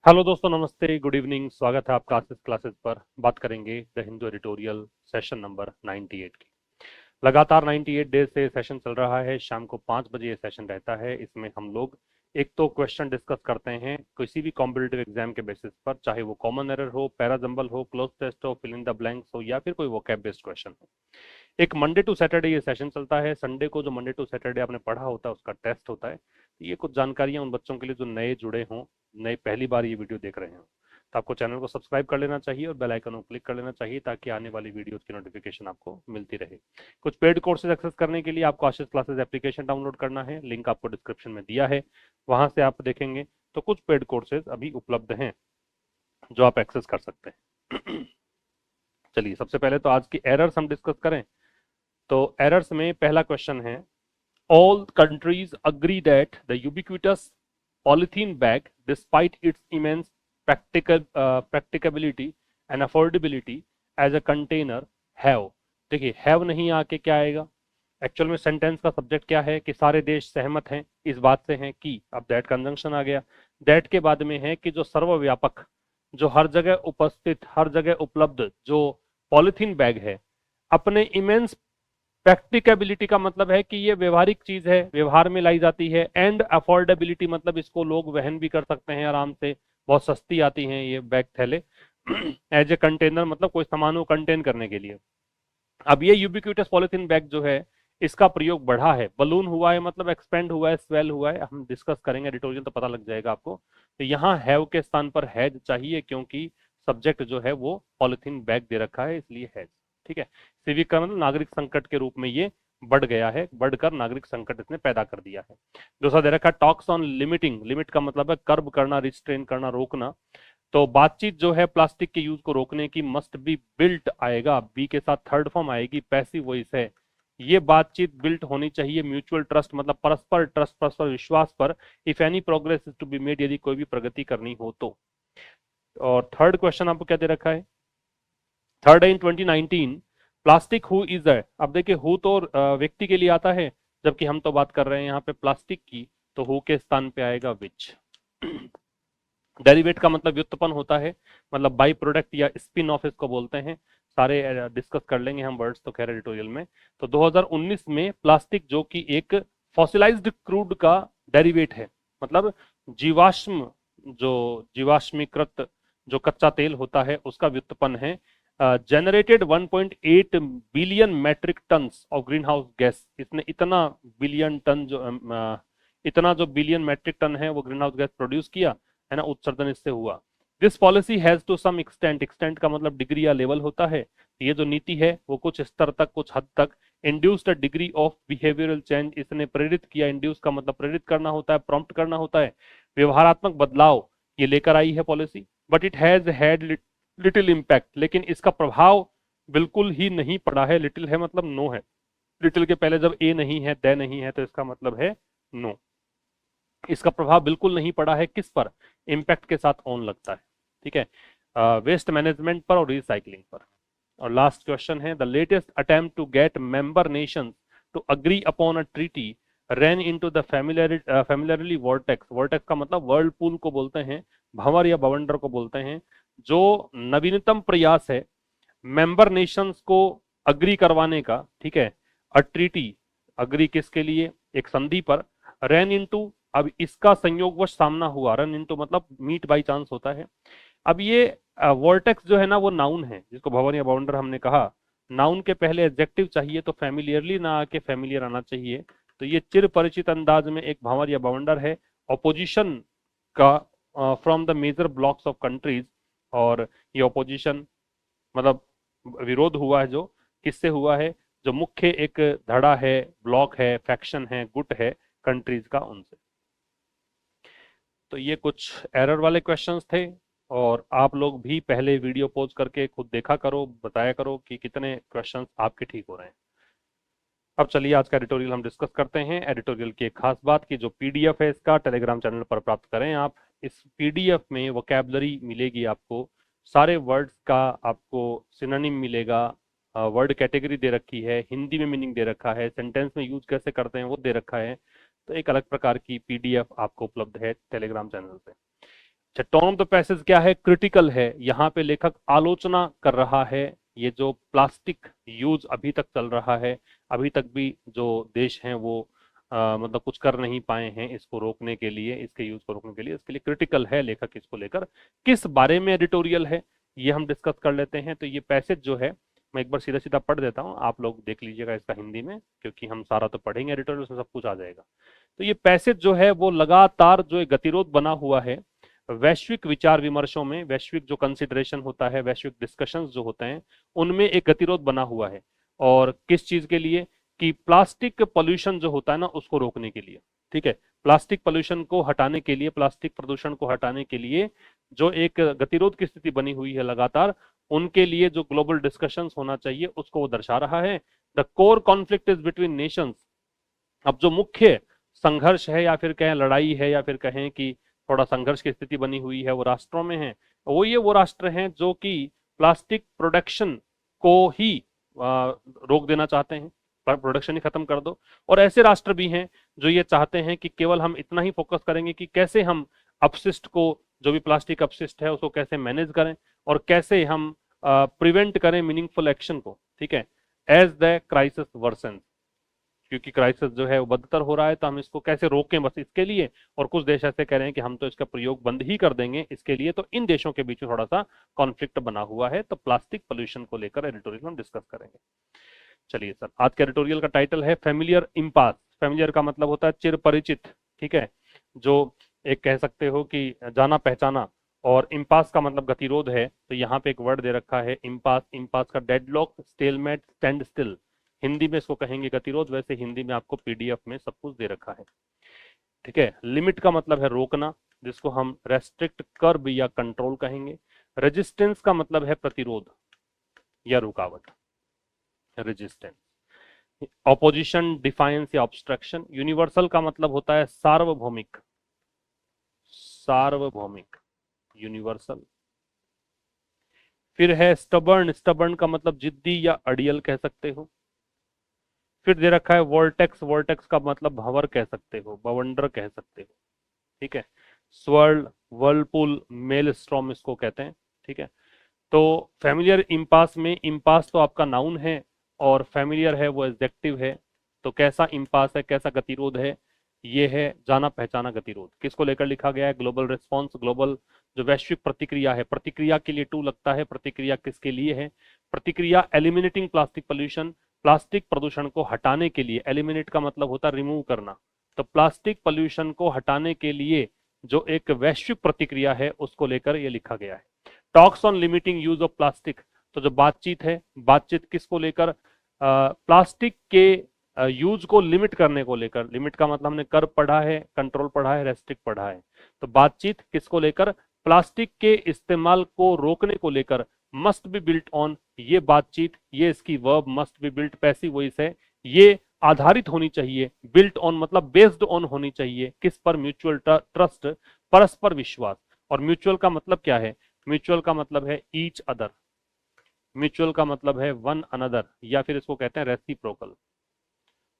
Hello दोस्तों, नमस्ते, good evening. स्वागत है आपका आशीष क्लासेस पर। बात करेंगे the Hindu editorial session number 98 की। लगातार 98 डेज से सेशन चल रहा है। शाम को 5 बजे ये सेशन रहता है। इसमें हम लोग एक तो क्वेश्चन डिस्कस करते हैं किसी भी कॉम्पिटिटिव एग्जाम के बेसिस पर, चाहे वो कॉमन एरर हो, पैराजंबल हो, क्लोज टेस्ट हो, फिल इन द ब्लैंक्स हो, या फिर कोई वोकैब बेस्ड क्वेश्चन हो। एक मंडे टू सैटरडे ये सेशन चलता है। संडे को जो मंडे टू सैटरडे आपने पढ़ा होता है उसका टेस्ट होता है। तो ये कुछ जानकारियां उन बच्चों के लिए जो नए जुड़े हों, नए पहली बार ये वीडियो देख रहे हों। तो आपको चैनल को सब्सक्राइब कर लेना चाहिए और बेल आइकन को क्लिक कर लेना चाहिए ताकि आने वाली वीडियोस की नोटिफिकेशन आपको मिलती रहे। कुछ पेड कोर्सेज एक्सेस करने के लिए आपको आशीष क्लासेस एप्लीकेशन डाउनलोड करना है। लिंक आपको डिस्क्रिप्शन में दिया है, वहां से आप देखेंगे तो कुछ पेड कोर्सेज अभी उपलब्ध हैं जो आप एक्सेस कर सकते हैं। चलिए, सबसे पहले तो आज की एरर्स हम डिस्कस करें। तो एरर्स में पहला क्वेश्चन है, all countries agree that the ubiquitous polythene bag, despite its immense practicability and affordability as a container, have। देखिए, have नहीं आके क्या आएगा? एक्चुअल में सेंटेंस का सब्जेक्ट क्या है कि सारे देश सहमत हैं इस बात से हैं कि, अब दैट कंजंक्शन आ गया। दैट के बाद में है कि जो सर्वव्यापक, जो हर जगह उपस्थित, हर जगह उपलब्ध जो पॉलिथीन बैग है, अपने इमेंस प्रैक्टिकेबिलिटी का मतलब है कि ये व्यवहारिक चीज है, व्यवहार में लाई जाती है। एंड अफोर्डेबिलिटी मतलब इसको लोग वहन भी कर सकते हैं आराम से, बहुत सस्ती आती हैं ये बैग थैले। एज ए कंटेनर मतलब कोई सामान को कंटेन करने के लिए। अब ये यूबिक्यूटस पॉलिथीन बैग जो है, इसका प्रयोग बढ़ा है, बलून हुआ है, मतलब एक्सपेंड हुआ है, स्वेल हुआ है। हम डिस्कस करेंगे एडिटोरियल तो पता लग जाएगा आपको। तो यहाँ हैव के स्थान पर हैज चाहिए, क्योंकि सब्जेक्ट जो है वो पॉलिथीन बैग दे रखा है, इसलिए हैज। ठीक है। सिविक का मतलब नागरिक संकट के रूप में ये बढ़ गया है, बढ़कर नागरिक संकट इसने पैदा कर दिया है। दूसरा दे रखा है टॉक्स ऑन लिमिटिंग। लिमिट का मतलब है कर्ब करना, रिस्ट्रेन करना, रोकना। तो बातचीत जो है प्लास्टिक के यूज को रोकने की मस्ट बी बिल्ट आएगा, बी के साथ थर्ड फॉर्म आएगी, पैसिव वॉइस है। ये बातचीत बिल्ट होनी चाहिए म्यूचुअल ट्रस्ट, मतलब परस्पर ट्रस्ट, परस्पर विश्वास पर। If any progress is to be made, यदि कोई भी प्रगति करनी हो तो। और थर्ड क्वेश्चन आपको क्या दे रखा है? थर्ड है इन 2019 प्लास्टिक हु इज है। अब देखिए, हु तो व्यक्ति के लिए आता है, जबकि हम तो बात कर रहे हैं यहाँ पे प्लास्टिक की, तो हु के स्थान पे आएगा विच। डेरिवेट का मतलब व्युत्पन्न होता है, मतलब बाई प्रोडक्ट या स्पिन ऑफ इसको बोलते हैं। सारे डिस्कस कर लेंगे हम वर्ड्स तो खैर एडिटोरियल में। तो 2019 में प्लास्टिक जो कि एक फॉसिलाइज्ड क्रूड का डेरिवेट है, मतलब जीवाश्म, जो जीवाश्मीकृत जो कच्चा तेल होता है उसका व्युत्पन्न है। Generated 1.8 billion metric tonne of greenhouse gas. इसने इतना बिलियन टन जो इतना जो बिलियन मैट्रिक टन है वो ग्रीन हाउस गैस प्रोड्यूस किया, है ना, उत्सर्जन इससे हुआ। This policy has to some extent, extent का मतलब डिग्री या लेवल होता है। ये जो नीति है वो कुछ स्तर तक, कुछ हद तक induced degree of behavioural change, इसने प्रेरित किया। इंड्यूस का मतलब प्रेरित करना होता है, प्रॉम्प्ट करना होता है, व्यवहारात्मक बदलाव ये लेकर आई है policy. But it has had little impact, लेकिन इसका प्रभाव बिल्कुल ही नहीं पड़ा है। लिटिल है मतलब नो है। लिटिल के पहले जब ए नहीं है, द नहीं है, तो इसका मतलब है नो। इसका प्रभाव बिल्कुल नहीं पड़ा है, किस पर? इम्पैक्ट के साथ ऑन लगता है। ठीक है। वेस्ट मैनेजमेंट पर और रिसाइकलिंग पर। और लास्ट क्वेश्चन है, the latest attempt to get member nations to agree upon a treaty ran into the familiarly vortex। vortex का मतलब वर्लपूल को बोलते हैं, भंवर या बवंडर को बोलते हैं। जो नवीनतम प्रयास है मेंबर नेशंस को अग्री करवाने का, ठीक है, अ ट्रीटी, अग्री किसके लिए? एक संधि पर। रैन इनटू, अब इसका संयोगवश सामना हुआ। रन इनटू मतलब मीट बाई चांस होता है। अब ये वर्टेक्स जो है ना वो नाउन है, जिसको भवन या बाउंडर हमने कहा। नाउन के पहले एडजेक्टिव चाहिए, तो फैमिलियरली ना आके फैमिलियर आना चाहिए। तो ये चिर परिचित अंदाज में एक भंवर या बाउंडर है। ऑपोजिशन का from the major blocs of countries. और ये ऑपोजिशन मतलब विरोध हुआ है, जो किससे हुआ है? जो मुख्य एक धड़ा है, ब्लॉक है, फैक्शन है, गुट है कंट्रीज का, उनसे। तो ये कुछ एरर वाले क्वेश्चंस थे। और आप लोग भी पहले वीडियो पॉज करके खुद देखा करो, बताया करो कि कितने क्वेश्चंस आपके ठीक हो रहे हैं। अब चलिए आज का एडिटोरियल हम डिस्कस करते हैं। एडिटोरियल की एक खास बात की जो पीडीएफ है इसका टेलीग्राम चैनल पर प्राप्त करें आप। इस पीडीएफ में वोकैबलरी मिलेगी आपको, सारे वर्ड्स का आपको सिनोनिम मिलेगा, वर्ड कैटेगरी दे रखी है, हिंदी में मीनिंग दे रखा है, सेंटेंस में यूज कैसे करते हैं वो दे रखा है। तो एक अलग प्रकार की पीडीएफ आपको उपलब्ध है टेलीग्राम चैनल पे। अच्छा, टोन ऑफ द पैसेज क्या है? क्रिटिकल है। यहाँ पे लेखक आलोचना कर रहा है ये जो प्लास्टिक यूज अभी तक चल रहा है, अभी तक भी जो देश हैं वो मतलब कुछ कर नहीं पाए हैं इसको रोकने के लिए, इसके यूज को रोकने के लिए, इसके लिए क्रिटिकल है लेखक इसको लेकर। किस बारे में एडिटोरियल है ये हम डिस्कस कर लेते हैं। तो ये पैसेज जो है मैं एक बार सीधा सीधा पढ़ देता हूँ, आप लोग देख लीजिएगा इसका हिंदी में, क्योंकि हम सारा तो पढ़ेंगे एडिटोरियल, उसमें सब कुछ आ जाएगा। तो ये पैसेज जो है वो लगातार जो एक गतिरोध बना हुआ है वैश्विक विचार विमर्शों में, वैश्विक जो कंसिडरेशन होता है, वैश्विक डिस्कशंस जो होते हैं उनमें एक गतिरोध बना हुआ है। और किस चीज के लिए? कि प्लास्टिक पोल्यूशन जो होता है ना उसको रोकने के लिए, ठीक है, प्लास्टिक पोल्यूशन को हटाने के लिए, प्लास्टिक प्रदूषण को हटाने के लिए जो एक गतिरोध की स्थिति बनी हुई है लगातार, उनके लिए जो ग्लोबल डिस्कशंस होना चाहिए उसको वो दर्शा रहा है। The core conflict is between Nations. अब जो मुख्य संघर्ष है या फिर कहें लड़ाई है या फिर कहें कि थोड़ा संघर्ष की स्थिति बनी हुई है वो राष्ट्रों में है। वो राष्ट्र हैं जो कि प्लास्टिक प्रोडक्शन को ही रोक देना चाहते हैं, प्रोडक्शन ही खत्म कर दो। और ऐसे राष्ट्र भी हैं जो ये चाहते हैं कि केवल हम इतना ही फोकस करेंगे कि कैसे हम अपशिष्ट को, जो भी प्लास्टिक अपशिष्ट है उसको कैसे मैनेज करें और कैसे हम प्रिवेंट करें मीनिंगफुल एक्शन को, ठीक है, एज द क्राइसिस वर्सन। क्योंकि क्राइसिस जो है वो बदतर हो रहा है तो हम इसको कैसे रोकें, बस इसके लिए। और कुछ देश ऐसे कह रहे हैं कि हम तो इसका प्रयोग बंद ही कर देंगे इसके लिए। तो इन देशों के बीच में थोड़ा सा कॉन्फ्लिक्ट बना हुआ है। तो प्लास्टिक पोल्यूशन को लेकर एडिटोरियल हम डिस्कस करेंगे। चलिए सर, आज के एडिटोरियल का टाइटल है फेमिलियर इम्पास। फेमिलियर का मतलब होता है चिर परिचित, ठीक है, जो एक कह सकते हो कि जाना पहचाना। और इम्पास का मतलब गतिरोध है। तो यहाँ पे एक वर्ड दे रखा है इम्पास। इम्पास का deadlock, stalemate, stand still, Hindi में इसको कहेंगे गतिरोध, वैसे हिंदी में आपको पीडीएफ में सब कुछ दे रखा है, ठीक है। लिमिट का मतलब है रोकना, जिसको हम रेस्ट्रिक्ट, कर्ब या कंट्रोल कहेंगे। रेजिस्टेंस का मतलब है प्रतिरोध या रुकावट, रेजिस्टेंस। ऑपोजिशन, डिफाइंस या ऑब्स्ट्रक्शन। यूनिवर्सल का मतलब होता है सार्वभौमिक, सार्वभौमिक, यूनिवर्सल। फिर है स्टबर्न। स्टबर्न का मतलब जिद्दी या अड़ियल कह सकते हो। फिर दे रखा है वोर्टेक्स। वोर्टेक्स का मतलब भंवर कह सकते हो, बवंडर कह सकते हो, ठीक है। स्वर्ल, वर्लपूल, मेलस्ट्रॉम इसको कहते हैं, ठीक है। तो फैमिलियर इम्पास में, इम्पास तो आपका नाउन है और फैमिलियर है वो एडजेक्टिव है। तो कैसा इम्पास है, कैसा गतिरोध है? ये है जाना पहचाना गतिरोध। किसको लेकर लिखा गया है? ग्लोबल रिस्पॉन्स, ग्लोबल जो वैश्विक प्रतिक्रिया है। प्रतिक्रिया के लिए टू लगता है, प्रतिक्रिया किसके लिए है? प्रतिक्रिया एलिमिनेटिंग प्लास्टिक पोल्यूशन, प्लास्टिक प्रदूषण को हटाने के लिए। एलिमिनेट का मतलब होता है रिमूव करना। तो प्लास्टिक पोल्यूशन को हटाने के लिए जो एक वैश्विक प्रतिक्रिया है उसको लेकर यह लिखा गया है। Talks on limiting use of plastic. तो जो बातचीत है, बातचीत किसको लेकर? प्लास्टिक के यूज को लिमिट करने को लेकर। लिमिट का मतलब हमने कर पढ़ा है, कंट्रोल पढ़ा है, रेस्ट्रिक्ट पढ़ा है। तो बातचीत किसको लेकर? प्लास्टिक के इस्तेमाल को रोकने को लेकर। मस्ट बी बिल्ट ऑन, ये बातचीत, ये इसकी verb must be built, passive voice है, ये आधारित होनी चाहिए। बिल्ट ऑन मतलब बेस्ड ऑन होनी चाहिए, किस पर? म्यूचुअल ट्रस्ट, परस्पर विश्वास। और म्यूचुअल का मतलब क्या है? म्यूचुअल का मतलब है ईच अदर, म्यूचुअल का मतलब है वन अनदर, या फिर इसको कहते हैं रेसिप्रोकल।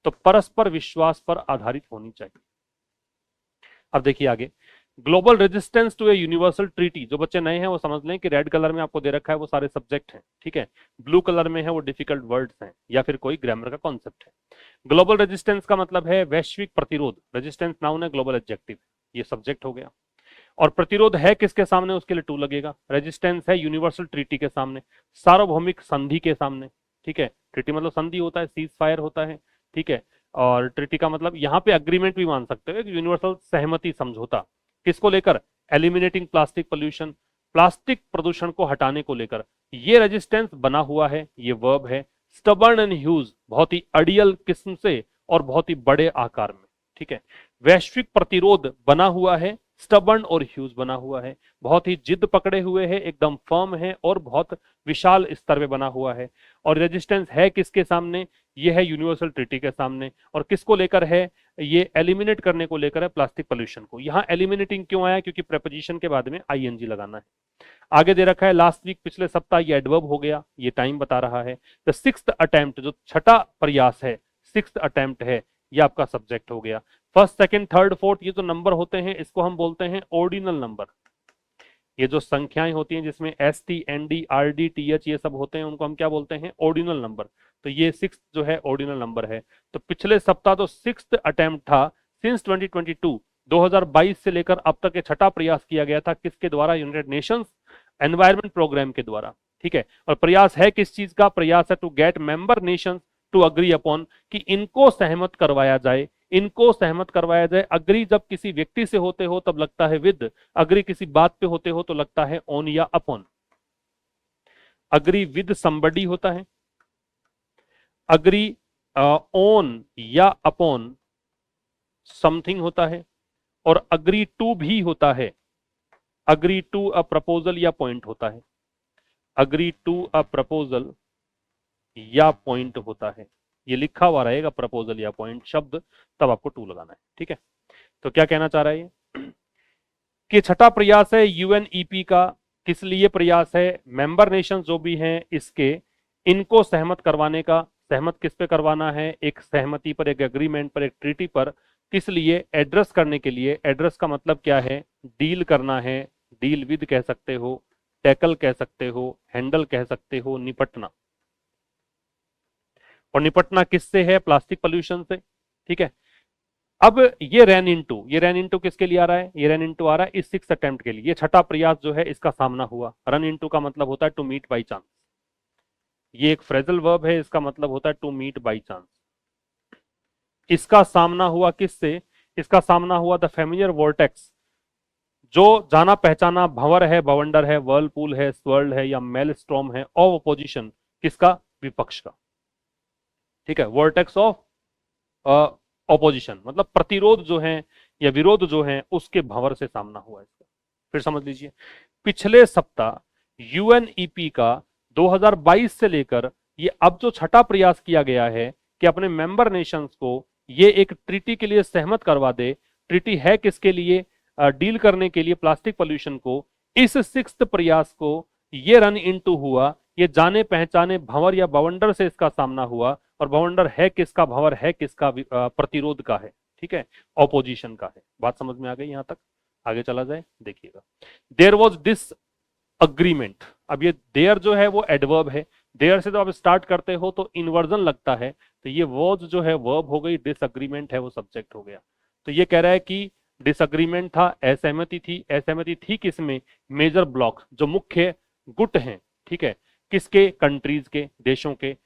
तो परस्पर विश्वास पर आधारित होनी चाहिए। अब देखिए आगे, global resistance to a universal treaty. जो बच्चे नए हैं वो समझ लें कि रेड कलर में आपको दे रखा है वो सारे सब्जेक्ट हैं, ठीक है। ब्लू कलर में है वो डिफिकल्ट वर्ड्स हैं या फिर कोई ग्रामर का कॉन्सेप्ट है। ग्लोबल रेजिस्टेंस का मतलब है वैश्विक प्रतिरोध। रेजिस्टेंस नाउन है, ग्लोबल एडजेक्टिव, ये सब्जेक्ट हो गया। और प्रतिरोध है किसके सामने? उसके लिए टू लगेगा। रेजिस्टेंस है यूनिवर्सल ट्रीटी के सामने, सार्वभौमिक संधि के सामने, ठीक है। ट्रीटी मतलब संधि होता है, सीज फायर होता है, ठीक है। और ट्रीटी का मतलब यहाँ पे अग्रीमेंट भी मान सकते हो, यूनिवर्सल सहमति, समझौता। किसको लेकर? एलिमिनेटिंग प्लास्टिक पोल्यूशन, प्लास्टिक प्रदूषण को हटाने को लेकर। ये रेजिस्टेंस बना हुआ है, ये वर्ब है। स्टबर्न एंड ह्यूज, बहुत ही अड़ियल किस्म से और बहुत ही बड़े आकार में, ठीक है। वैश्विक प्रतिरोध बना हुआ है, स्टबर्न और ह्यूज बना हुआ है, बहुत ही जिद पकड़े हुए है, एकदम फर्म है और बहुत विशाल स्तर पे बना हुआ है। और रेजिस्टेंस है किसके सामने? ये है यूनिवर्सल ट्रीटी के सामने। और किसको लेकर है? ये एलिमिनेट करने को लेकर है, प्लास्टिक पोल्यूशन को। यहाँ एलिमिनेटिंग क्यों आया? क्योंकि प्रेपोजिशन के बाद में आईएनजी लगाना है। आगे दे रखा है लास्ट वीक, पिछले सप्ताह, ये एडवर्ब हो गया, ये टाइम बता रहा है। द सिक्स्थ अटेम्प्ट, जो छठा प्रयास है, सिक्स्थ अटेम्प्ट है, ये आपका सब्जेक्ट हो गया। फर्स्ट, सेकंड, थर्ड, फोर्थ, ये जो नंबर होते हैं इसको हम बोलते हैं ऑर्डिनल नंबर। ये जो संख्याएं होती हैं जिसमें ST ND RD TH ये सब होते हैं उनको हम क्या बोलते हैं, ऑर्डिनल नंबर। तो ये 6 जो है ऑर्डिनल नंबर है। तो पिछले सप्ताह तो 6th अटेम्प्ट था सिंस 2022, 2022 से लेकर अब तक ये छठा प्रयास किया गया था, किसके द्वारा, यूनाइटेड नेशंस एनवायरमेंट प्रोग्राम के द्वारा। ठीक है, और प्रयास है किस चीज का, प्रयास है to get member nations to agree upon, कि इनको सहमत करवाया जाए, इनको सहमत करवाया जाए। अग्री जब किसी व्यक्ति से होते हो तब लगता है विद, अग्री किसी बात पे होते हो तो लगता है ऑन या अपॉन। अग्री विद समबडी होता है, अग्री ऑन या अपॉन समथिंग होता है, और अग्री टू भी होता है, अग्री टू अ प्रपोजल या पॉइंट होता है, अग्री टू अ प्रपोजल या पॉइंट होता है। ये लिखा हुआ रहेगा प्रपोजल या पॉइंट शब्द, तब आपको टू लगाना है। ठीक है, तो क्या कहना चाह रहा है ये कि छठा प्रयास है यूएनईपी का, किस लिए प्रयास है, मेंबर नेशन जो भी हैं इसके, इनको सहमत करवाने का। सहमत किस पे करवाना है, एक सहमति पर, एक एग्रीमेंट पर, एक ट्रीटी पर। किस लिए, एड्रेस करने के लिए। एड्रेस का मतलब क्या है, डील करना है, डील विद कह सकते हो, टैकल कह सकते हो, हैंडल कह सकते हो, निपटना। और निपटना किससे है, प्लास्टिक पोल्यूशन से। ठीक है, अब ये रैन इनटू किसके लिए आ रहा है, ये रैन इनटू आ रहा है इस 6th अटेम्प्ट के लिए। ये छठा प्रयास जो है इसका सामना हुआ। रन इनटू का मतलब होता है टू मीट बाई चांस, ये एक फ्रेजल वर्ब है, इसका मतलब होता है टू मीट बाई चांस। इसका सामना हुआ किससे, इसका सामना हुआ द फेमिलियर वोर्टेक्स, जो जाना पहचाना भंवर है, भवंडर है, वर्लपूल है, स्वर्ल है या मेलस्ट्रॉम है, ऑफ अपोजिशन, किसका, विपक्ष का। ठीक है, वर्टेक्स ऑफ ऑपोजिशन मतलब प्रतिरोध जो है या विरोध जो है उसके भंवर से सामना हुआ इसका। फिर समझ लीजिए, पिछले सप्ताह यूएनईपी का 2022 से लेकर ये अब जो छठा प्रयास किया गया है कि अपने मेंबर नेशंस को ये एक ट्रीटी के लिए सहमत करवा दे। ट्रीटी है किसके लिए, डील करने के लिए प्लास्टिक पोल्यूशन को। इस 6th प्रयास को ये रन इनटू हुआ, ये जाने पहचाने भंवर या बवंडर से इसका सामना हुआ। और भवंडर है किसका, भंवर है किसका, प्रतिरोध का है। ठीक है, ऑपोजिशन का है। बात समझ में आ गई, यहां तक आगे चला जाए देखिएगा। देयर वॉज डिस अग्रीमेंट, अब ये देयर जो है वो एडवर्ब है। देयर से तो आप स्टार्ट करते हो तो इन्वर्जन लगता है, तो ये वॉज जो है वर्ब हो गई, डिसएग्रीमेंट है वो सब्जेक्ट हो गया। तो ये कह रहा है कि डिसएग्रीमेंट था, असहमति थी। असहमति थी किसमें, मेजर ब्लॉक, जो मुख्य गुट हैं। ठीक है, किसके, कंट्रीज के, देशों के।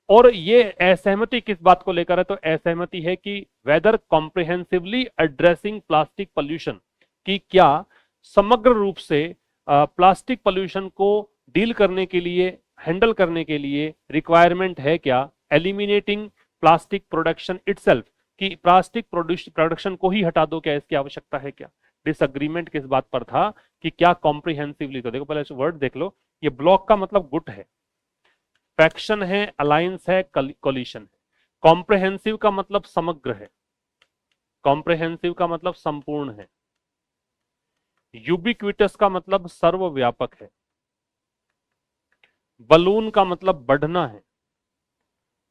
और ये असहमति किस बात को लेकर है, तो असहमति है कि whether comprehensively addressing plastic pollution, कि क्या समग्र रूप से प्लास्टिक पोल्यूशन को डील करने के लिए, हैंडल करने के लिए रिक्वायरमेंट है क्या, एलिमिनेटिंग प्लास्टिक प्रोडक्शन इटसेल्फ, कि प्लास्टिक प्रोडक्शन को ही हटा दो, क्या इसकी आवश्यकता है क्या। डिसएग्रीमेंट किस बात पर था, कि क्या कॉम्प्रिहेंसिवली। तो देखो पहले वर्ड देख लो, ये ब्लॉक का मतलब गुट है, फैक्शन है, अलायंस है, कोलिशन है। कॉम्प्रिहेंसिव का मतलब समग्र है, कॉम्प्रिहेंसिव का मतलब संपूर्ण है। यूबिक्विटस का मतलब सर्वव्यापक है। बलून का मतलब बढ़ना है,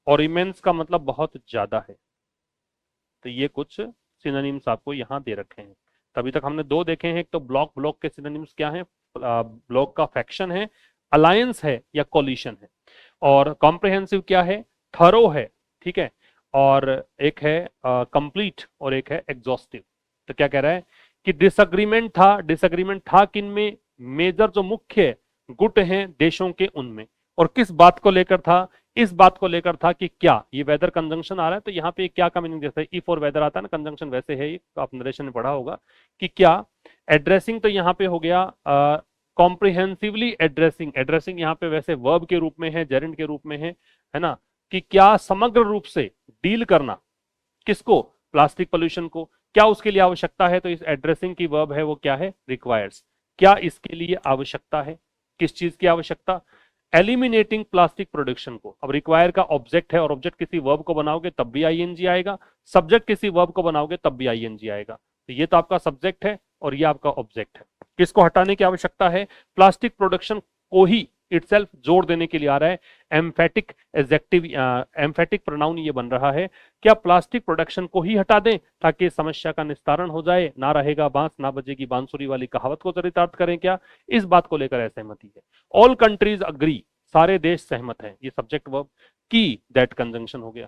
और इमेंस का मतलब बहुत ज्यादा है। तो ये कुछ सिनोनिम्स आपको यहां दे रखे हैं। तभी तक हमने दो देखे हैं, एक तो ब्लॉक, ब्लॉक के सिनोनिम्स क्या हैं, ब्लॉक का फैक्शन है, अलायंस है या कोलिशन है। और कॉम्प्रिहेंसिव क्या है, थरो है। ठीक है, और एक है कंप्लीट और एक है एग्जॉस्टिव। तो क्या कह रहा है कि डिसएग्रीमेंट था, डिसएग्रीमेंट था किन में, मेजर जो मुख्य गुट हैं देशों के उनमें। और किस बात को लेकर था, इस बात को लेकर था कि क्या, ये वेदर कंजंक्शन आ रहा है तो यहाँ पे क्या का मीनिंग, जैसे इफ और वेदर आता है ना कंजंक्शन, वैसे है ये, तो आप नरेशन में पढ़ा होगा कि क्या एड्रेसिंग, तो यहाँ पे हो गया कॉम्प्रिहेंसिवली एड्रेसिंग। एड्रेसिंग यहाँ पे वैसे वर्ब के रूप में है, जेरेंड के रूप में है ना, कि क्या समग्र रूप से डील करना, किसको, प्लास्टिक पोल्यूशन को, क्या उसके लिए आवश्यकता है। तो इस एड्रेसिंग की वर्ब है वो क्या है, रिक्वायर्स। क्या इसके लिए आवश्यकता है, किस चीज की आवश्यकता, एलिमिनेटिंग प्लास्टिक प्रोडक्शन को। अब रिक्वायर का ऑब्जेक्ट है, और ऑब्जेक्ट किसी वर्ब को बनाओगे तब भी आईएनजी आएगा, सब्जेक्ट किसी वर्ब को बनाओगे तब भी आईएनजी आएगा। तो ये तो आपका सब्जेक्ट है और ये आपका ऑब्जेक्ट है। किसको हटाने की आवश्यकता है, प्लास्टिक प्रोडक्शन को ही इटसेल्फ जोर देने के लिए आ रहा है, एम्फेटिक एडजेक्टिव, एम्फेटिक प्रोनाउन ये बन रहा है। क्या प्लास्टिक प्रोडक्शन को ही हटा दें ताकि इस समस्या का निस्तारण हो जाए? ना रहेगा बांस ना बजेगी बांसुरी वाली कहावत को चरितार्थ करें क्या? इस बात को लेकर असहमति है। ऑल कंट्रीज अग्री, सारे देश सहमत हैं, ये सब्जेक्ट वर्ब की दैट कंजंक्शन हो गया।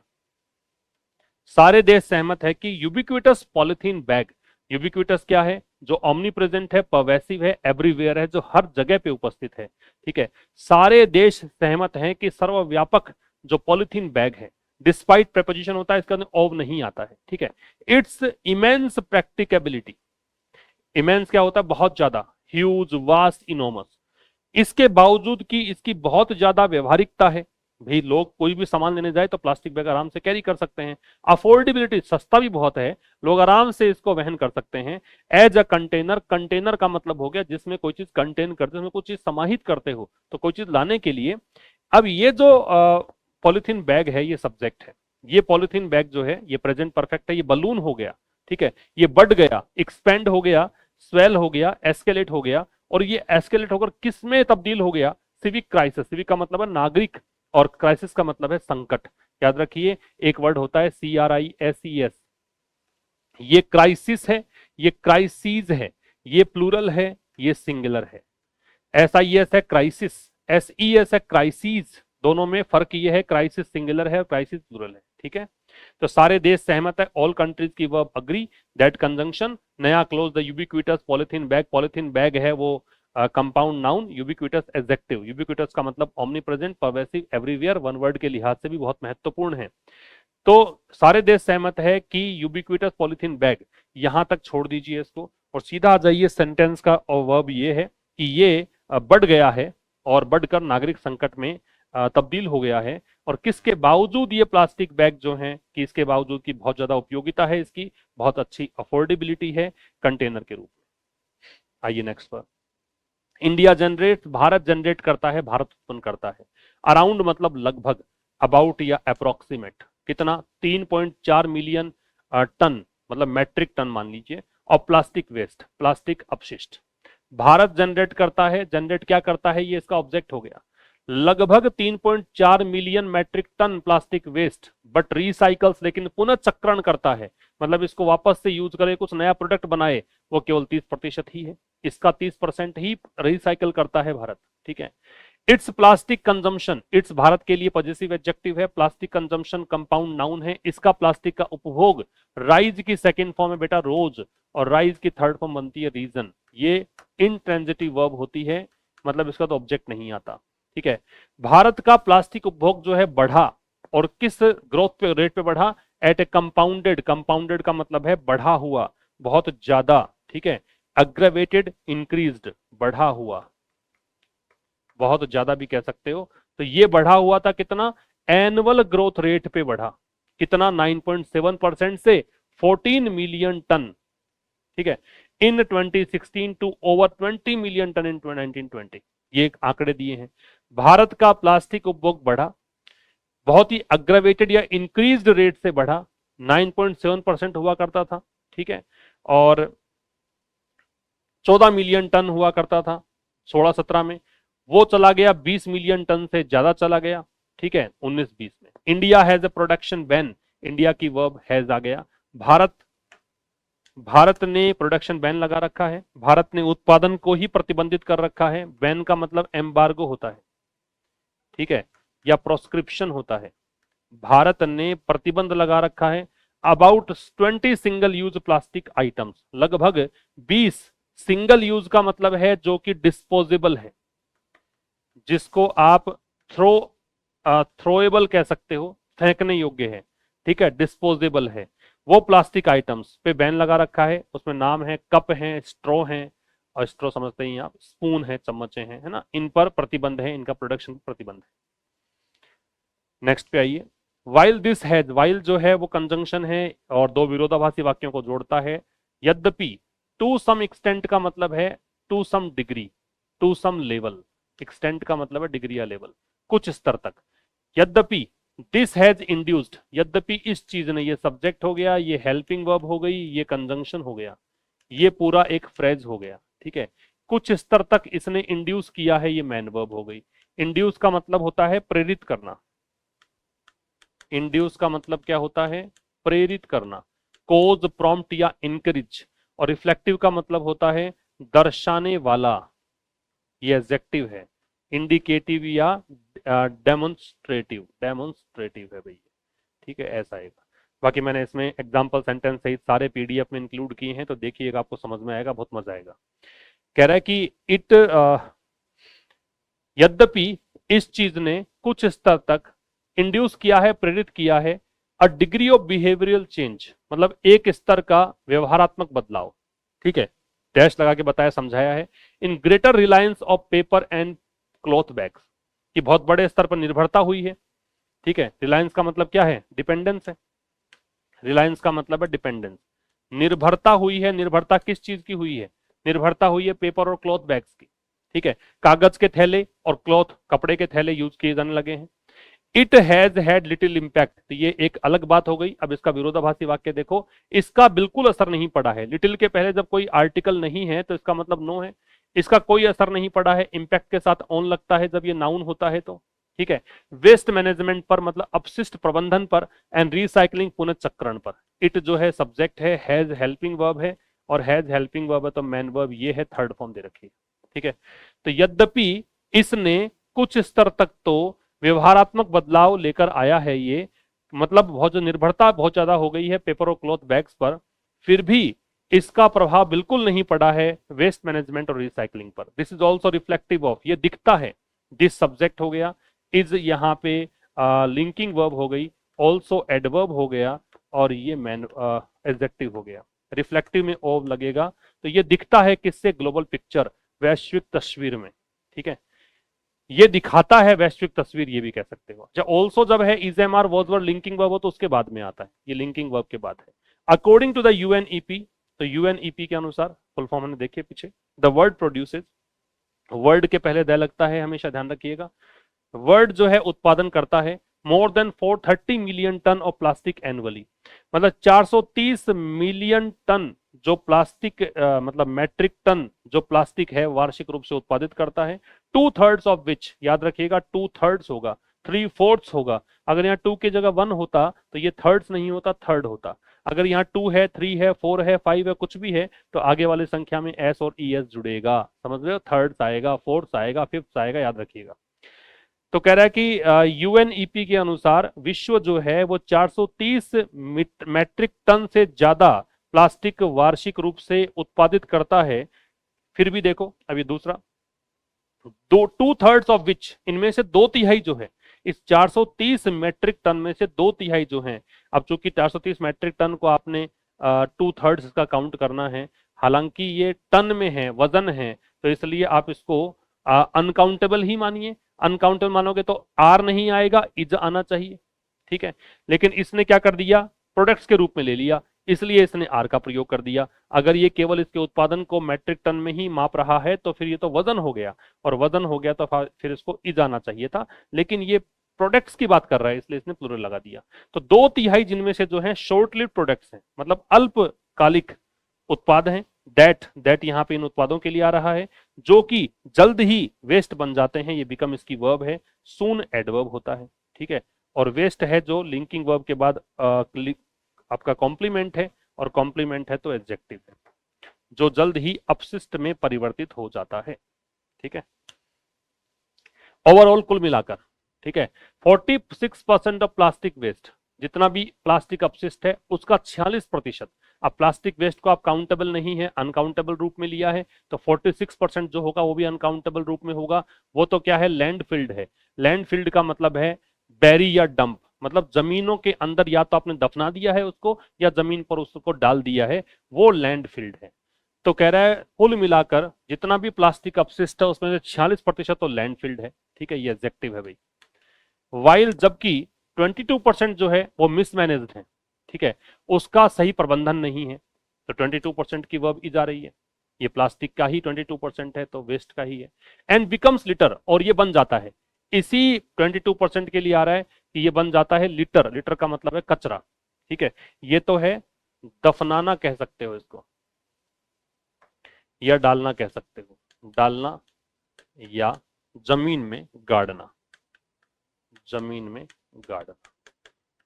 सारे देश सहमत है कि यूबिक्विटस पॉलिथीन बैग, यूबिक्विटस क्या है? जो ऑमनी प्रेजेंट है, परवेसिव है, एवरीवेयर है, जो हर जगह पे उपस्थित है, ठीक है। सारे देश सहमत हैं कि सर्वव्यापक जो पॉलिथीन बैग है, डिस्पाइट प्रेपोजिशन होता है, इसका ऑफ नहीं आता है, ठीक है। इट्स इमेंस प्रैक्टिकेबिलिटी, इमेंस क्या होता है? बहुत ज्यादा, ह्यूज, वास्ट, इनोमस, इसके बावजूद कि इसकी बहुत ज्यादा व्यवहारिकता है, भाई लोग कोई भी सामान लेने जाए तो प्लास्टिक बैग आराम से कैरी कर सकते हैं। अफोर्डेबिलिटी, सस्ता भी बहुत है, लोग आराम से इसको वहन कर सकते हैं। एज अ कंटेनर, कंटेनर का मतलब हो गया जिसमें कोई चीज कंटेन करते, उसमें कोई चीज समाहित करते हो, तो कोई चीज लाने के लिए। अब ये जो पॉलिथीन बैग है ये सब्जेक्ट है, ये पॉलिथीन बैग जो है ये प्रेजेंट परफेक्ट है, ये बलून हो गया, ठीक है, ये बढ़ गया, एक्सपेंड हो गया, स्वेल हो गया, एस्केलेट हो गया, और ये एस्केलेट होकर किस में तब्दील हो गया? सिविक क्राइसिस, सिविक का मतलब है नागरिक और क्राइसिस का मतलब है संकट। याद रखिए एक वर्ड होता है CRISIS, ये क्राइसिस है, ये क्राइसिस है, ये प्लूरल है, ये सिंगुलर है। SIS है क्राइसिस, SES है क्राइसिस, दोनों में फर्क ये है, क्राइसिस सिंगुलर है, क्राइसिस प्लूरल है, ठीक है। तो सारे देश सहमत है, ऑल कंट्रीज की वर्ब अग्री दैट कंजंक्शन। नया close the ubiquitous polythene bag, polythene bag है वो compound noun, ubiquitous adjective, ubiquitous का मतलब omni present, pervasive, everywhere, one word के लिहाज से भी बहुत महत्वपूर्ण है। तो सारे देश सहमत है कि यूबिक्विटस पॉलिथीन बैग, यहां तक छोड़ दीजिए इसको और सीधा आ जाइए सेंटेंस का, और वर्ब ये है कि ये बढ़ गया है और बढ़कर नागरिक संकट में तब्दील हो गया है। और किसके बावजूद ये प्लास्टिक बैग जो हैं कि इसके बावजूद की बहुत ज्यादा उपयोगिता है, इसकी बहुत अच्छी अफोर्डेबिलिटी है कंटेनर के रूप में। आइए नेक्स्ट पर। इंडिया जनरेट, भारत जनरेट करता है, भारत उत्पन्न करता है। अराउंड मतलब लगभग, अबाउट या अप्रोक्सीमेट, कितना? 3.4 मिलियन टन, मतलब मैट्रिक टन मान लीजिए, और प्लास्टिक वेस्ट, प्लास्टिक अपशिष्ट भारत जनरेट करता है। जनरेट क्या करता है, ये इसका ऑब्जेक्ट हो गया। लगभग 3.4 million metric tonne plastic waste, but recycles, लेकिन पुनर्चक्रण करता है, मतलब इसको वापस से यूज करे, कुछ नया प्रोडक्ट बनाए, वो केवल 30% ही है, इसका 30% ही रिसाइकल करता है भारत, ठीक है। It's plastic consumption, it's Bharat के लिए पॉजिटिव एडजेक्टिव है, प्लास्टिक कंजम्पशन कंपाउंड नाउन है, इसका प्लास्टिक का उपभोग, राइज की सेकंड फॉर्म है बेटा रोज, और राइज की थर्ड फॉर्म बनती है रीजन, ये इंट्रांजिटिव वर्ब होती है, मतलब इसका तो ऑब्जेक्ट नहीं आता, ठीक है। भारत का प्लास्टिक उपभोग जो है बढ़ा, और किस ग्रोथ पे, रेट पे बढ़ा? एट ए कंपाउंडेड, कंपाउंडेड का मतलब है बढ़ा हुआ, बहुत ज्यादा, ठीक है। अग्रेवेटेड, इंक्रीज्ड, बढ़ा हुआ, बहुत ज्यादा भी कह सकते हो। तो ये बढ़ा हुआ था कितना? एनुअल ग्रोथ रेट पे बढ़ा, कितना? 9.7% से 14 मिलियन टन, ठीक है, इन 2016 टू ओवर 20 मिलियन टन इन 1920, ये आंकड़े दिए हैं। भारत का प्लास्टिक उपभोग बढ़ा, बहुत ही अग्रेवेटेड या इंक्रीज्ड रेट से बढ़ा, 9.7% हुआ करता था, ठीक है, और 14 मिलियन टन हुआ करता था 16-17 में, वो चला गया 20 मिलियन टन से ज्यादा चला गया, ठीक है, 19-20 में। India has a production ban, India की वर्ब हैज आ गया। भारत ने प्रोडक्शन बैन लगा रखा है, भारत ने उत्पादन को ही प्रतिबंधित कर रखा है, बैन का मतलब एम्बार्गो होता है, ठीक है, या प्रोस्क्रिप्शन होता है। भारत ने प्रतिबंध लगा रखा है। About 20 single use plastic items, लगभग 20, सिंगल यूज का मतलब है जो कि डिस्पोजेबल है, जिसको आप थ्रोएबल कह सकते हो, फेंकने योग्य है, ठीक है, डिस्पोजेबल है, वो प्लास्टिक आइटम्स पे बैन लगा रखा है। उसमें नाम है, कप है, स्ट्रॉ है, और स्ट्रॉ समझते ही आप, स्पून है, चम्मचे हैं, है ना, इन पर प्रतिबंध है, इनका प्रोडक्शन प्रतिबंध है। नेक्स्ट पे आइए। वाइल दिस हैज, वाइल जो है वो कंजंक्शन है और दो विरोधाभासी वाक्यों को जोड़ता है। यद्यपि, टू सम एक्सटेंट का मतलब है to some degree, to some level, extent का मतलब है डिग्री या लेवल, कुछ स्तर तक। यद्यपि, दिस हैज इंड्यूस्ड, यद्यपि इस चीज ने, ये सब्जेक्ट हो गया, ये हेल्पिंग वर्ब हो गई, ये कंजंक्शन हो गया, ये पूरा एक फ्रेज हो गया, ठीक है। कुछ स्तर तक इसने इंड्यूस किया है, ये मैन वर्ब हो गई। इंड्यूस का मतलब होता है प्रेरित करना, इंड्यूस का मतलब क्या होता है, प्रेरित करना, कोज, प्रॉम्प्ट या इनकरेज। और रिफ्लेक्टिव का मतलब होता है दर्शाने वाला, ये एडजेक्टिव है। इंडिकेटिव या डेमोन्स्ट्रेटिव, डेमोन्स्ट्रेटिव है भैया, ठीक है, ऐसा है। बाकी मैंने इसमें एग्जाम्पल सेंटेंस सहित सारे पीडीएफ में इंक्लूड किए हैं, तो देखिएगा, आपको समझ में आएगा, बहुत मजा आएगा। कह रहा है कि इट यद्यपि इस चीज ने कुछ स्तर तक इंड्यूस किया है, प्रेरित किया है, a degree of behavioural change, मतलब एक स्तर का व्यवहारात्मक बदलाव, ठीक है, डैश लगा के बताया, समझाया है। In greater reliance of paper and cloth bags, की बहुत बड़े स्तर पर निर्भरता हुई है, ठीक है। रिलायंस का मतलब क्या है, डिपेंडेंस है, रिलायंस का मतलब है डिपेंडेंस। निर्भरता हुई है, निर्भरता किस चीज की हुई है, निर्भरता हुई है पेपर और क्लॉथ बैग्स की, ठीक है। कागज के थैले और क्लॉथ, कपड़े के थैले यूज किए जाने लगे हैं। It has had little impact, तो ये एक अलग बात हो गई। अब इसका विरोधाभासी वाक्य देखो, इसका बिल्कुल असर नहीं पड़ा है। लिटिल के पहले जब कोई आर्टिकल नहीं है तो इसका मतलब नो है, इसका कोई असर नहीं पड़ा है। इंपैक्ट के साथ ऑन लगता है जब ये नाउन होता है तो, ठीक है। वेस्ट मैनेजमेंट पर मतलब अपशिष्ट प्रबंधन पर, एंड रिसाइकलिंग पुनर्चक्रण पर। इट जो है सब्जेक्ट है, हैज हेल्पिंग वर्ब है, और हैज हेल्पिंग वर्ब है तो मैन वर्ब ये है, थर्ड फॉर्म दे रखी है, ठीक है। तो यद्यपि इसने कुछ स्तर तक तो व्यवहारात्मक बदलाव लेकर आया है, ये मतलब बहुत जो निर्भरता बहुत ज्यादा हो गई है पेपर और क्लॉथ बैग्स पर, फिर भी इसका प्रभाव बिल्कुल नहीं पड़ा है वेस्ट मैनेजमेंट और रिसाइकलिंग पर। This is also reflective of, ये दिखता है, दिस सब्जेक्ट हो गया, इज यहाँ पे लिंकिंग वर्ब हो गई, ऑल्सो एडवर्ब हो गया, और ये मैन एडजेक्टिव हो गया। रिफ्लेक्टिव में ऑफ लगेगा, तो ये दिखता है किससे, ग्लोबल पिक्चर, वैश्विक तस्वीर में, ठीक है। ये दिखाता है वैश्विक तस्वीर, ये भी कह सकते हो। जब ऑल्सो जब है, is am are was word linking verb हो तो उसके बाद में आता है, ये लिंकिंग वर्ब के बाद है। अकॉर्डिंग टू द यूएनईपी, तो यूएनईपी के अनुसार, फुल फॉर्म हमने देखिए पीछे, द वर्ड प्रोड्यूसेस, वर्ड के पहले द लगता है, हमेशा ध्यान रखिएगा। वर्ड जो है उत्पादन करता है more than 430 million tonne of plastic annually, मतलब 430 मिलियन टन जो प्लास्टिक मतलब मैट्रिक टन जो प्लास्टिक है वार्षिक रूप से उत्पादित करता है। 2/3 ऑफ विच, याद रखिएगा 2/3 होगा, 3/4 होगा। अगर यहाँ 2 की जगह 1 होता तो ये थर्ड्स नहीं होता, थर्ड होता। अगर यहाँ 2 है, 3 है, 4 है, 5 है, कुछ भी है, तो आगे वाली संख्या में एस और ई एस जुड़ेगा, समझ रहे हो, थर्ड्स आएगा, फोर्थ आएगा, फिफ्थ आएगा, याद रखिएगा। तो कह रहा है कि यूएनईपी के अनुसार विश्व जो है वो 430 मैट्रिक टन से ज्यादा प्लास्टिक वार्षिक रूप से उत्पादित करता है। फिर भी देखो, अभी दूसरा, 2/3 ऑफ विच, इनमें से 2/3 जो है, इस 430 मैट्रिक टन में से 2/3 जो है, अब चूंकि 430 मैट्रिक टन को आपने 2/3 का काउंट करना है, हालांकि ये टन में है, वजन है, तो इसलिए आप इसको अनकाउंटेबल ही मानिए। अनकाउंटेबल मानोगे तो आर नहीं आएगा, इज आना चाहिए, ठीक है। लेकिन इसने क्या कर दिया, प्रोडक्ट्स के रूप में ले लिया, इसलिए इसने आर का प्रयोग कर दिया। अगर ये केवल इसके उत्पादन को मैट्रिक टन में ही माप रहा है तो फिर ये तो वजन हो गया, और वजन हो गया तो फिर इसको इज आना चाहिए था, लेकिन ये प्रोडक्ट्स की बात कर रहा है इसलिए इसने प्लूरल लगा दिया। तो 2/3 जिनमें से जो है शॉर्ट लिव प्रोडक्ट्स हैं, मतलब अल्पकालिक उत्पाद हैं। दैट यहाँ पे इन उत्पादों के लिए आ रहा है, जो कि जल्द ही वेस्ट बन जाते हैं, ये बिकम इसकी वर्ब है। सून एडवर्ब होता है, ठीक है। और वेस्ट है जो लिंकिंग वर्ब के बाद आपका कॉम्प्लीमेंट है, और कॉम्प्लीमेंट है तो एडजेक्टिव है, जो जल्द ही अपशिष्ट में परिवर्तित हो जाता है, ठीक है। ओवरऑल कुल मिलाकर, ठीक है, 46% ऑफ प्लास्टिक वेस्ट, जितना भी प्लास्टिक अपशिष्ट है उसका 46%। अब प्लास्टिक वेस्ट को आप काउंटेबल नहीं है, अनकाउंटेबल रूप में लिया है, तो 46% जो होगा वो भी अनकाउंटेबल रूप में होगा। वो तो क्या है, लैंडफिल्ड है। लैंडफिल्ड का मतलब है बैरी या डंप, मतलब जमीनों के अंदर या तो आपने दफना दिया है उसको, या जमीन पर उसको डाल दिया है, वो लैंडफिल्ड है। तो कह रहा है कुल मिलाकर जितना भी प्लास्टिक अपशिष्ट है उसमें से 46% तो लैंडफिल्ड है, ठीक है, ये एडजेक्टिव है भाई। वाइल जबकि 22% जो है वो मिसमैनेज्ड है, ठीक है, उसका सही प्रबंधन नहीं है, तो 22% की वर्ब इज आ रही है। ये प्लास्टिक का ही 22% है तो वेस्ट का ही है। एंड बिकम्स लिटर, और ये बन जाता है, इसी 22% के लिए आ रहा है कि ये बन जाता है लिटर। लिटर का मतलब है कचरा, ठीक है, ये तो है दफनाना कह सकते हो इसको, या डालना कह सकते हो, डालना या जमीन में गाड़ना, जमीन में गाड़ना।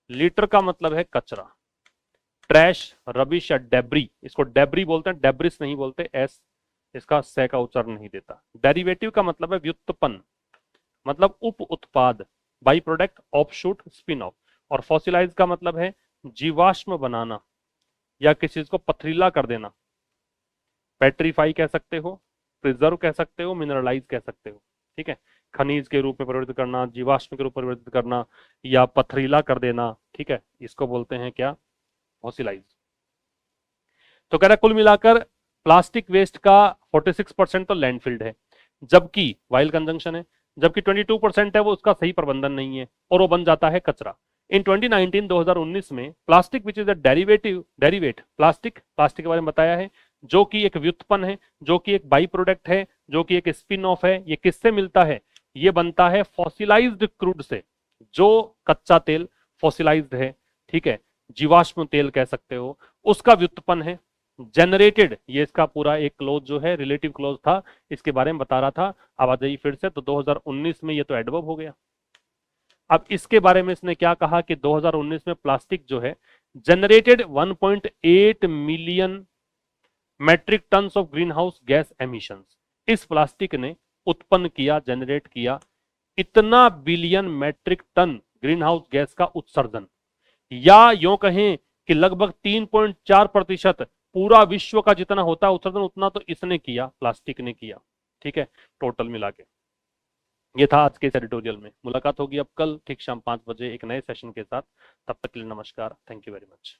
लीटर का मतलब है कचरा। ट्रैश, रबिश या डेब्री, इसको डेब्री बोलते हैं, डेब्रिस नहीं बोलते, एस इसका से का उच्चारण नहीं देता। डेरिवेटिव का मतलब है व्युत्पन्न, मतलब उप उत्पाद, by product, offshoot, spin off. और फॉसिलाइज का मतलब है जीवाश्म बनाना या किसी चीज को पथरीला कर देना। पेट्रीफाई कह सकते हो, प्रिजर्व कह सकते हो, मिनरलाइज कह सकते हो। ठीक है, खनिज के रूप में परिवर्तित करना, जीवाश्म के रूप में परिवर्तित करना या पथरीला कर देना। ठीक है, इसको बोलते हैं क्या, फॉसिलाइज। तो कह रहा कुल मिलाकर प्लास्टिक वेस्ट का 46% तो लैंडफिल्ड है, जबकि वाइल्ड कंजंक्शन है, जबकि 22% है वो उसका सही प्रबंधन नहीं है और वो बन जाता है कचरा। इन 2019 में plastic which is a derivative plastic के बारे में बताया है, जो कि एक व्युत्पन्न है, जो कि एक बाई प्रोडक्ट है, जो कि एक स्पिन ऑफ है। ये किससे मिलता है, ये बनता है फॉसिलाइज्ड क्रूड से, जो कच्चा तेल फॉसिलाइज्ड है। ठीक है, जीवाश्म तेल कह सकते हो, उसका व्युत्पन्न है। जनरेटेड, ये इसका पूरा एक क्लोज जो है रिलेटिव क्लोज था, इसके बारे में बता रहा था। अब आ जाइए फिर से, तो 2019 में ये तो एडवर्ब हो गया। अब इसके बारे में इसने क्या कहा कि 2019 में प्लास्टिक जो है generated 1.8 million metric tonne of greenhouse gas emissions. इस प्लास्टिक ने उत्पन्न किया, जनरेट किया इतना billion metric tonne greenhouse gas का उत्सर्जन, या यूं कहें कि लगभग 3.4% पूरा विश्व का जितना होता है उत्सर्जन, उतना तो इसने किया, प्लास्टिक ने किया। ठीक है, टोटल मिला के। ये था आज के इस एडिटोरियल में। मुलाकात होगी अब कल ठीक शाम 5 बजे एक नए सेशन के साथ। तब तक के लिए नमस्कार, थैंक यू वेरी मच।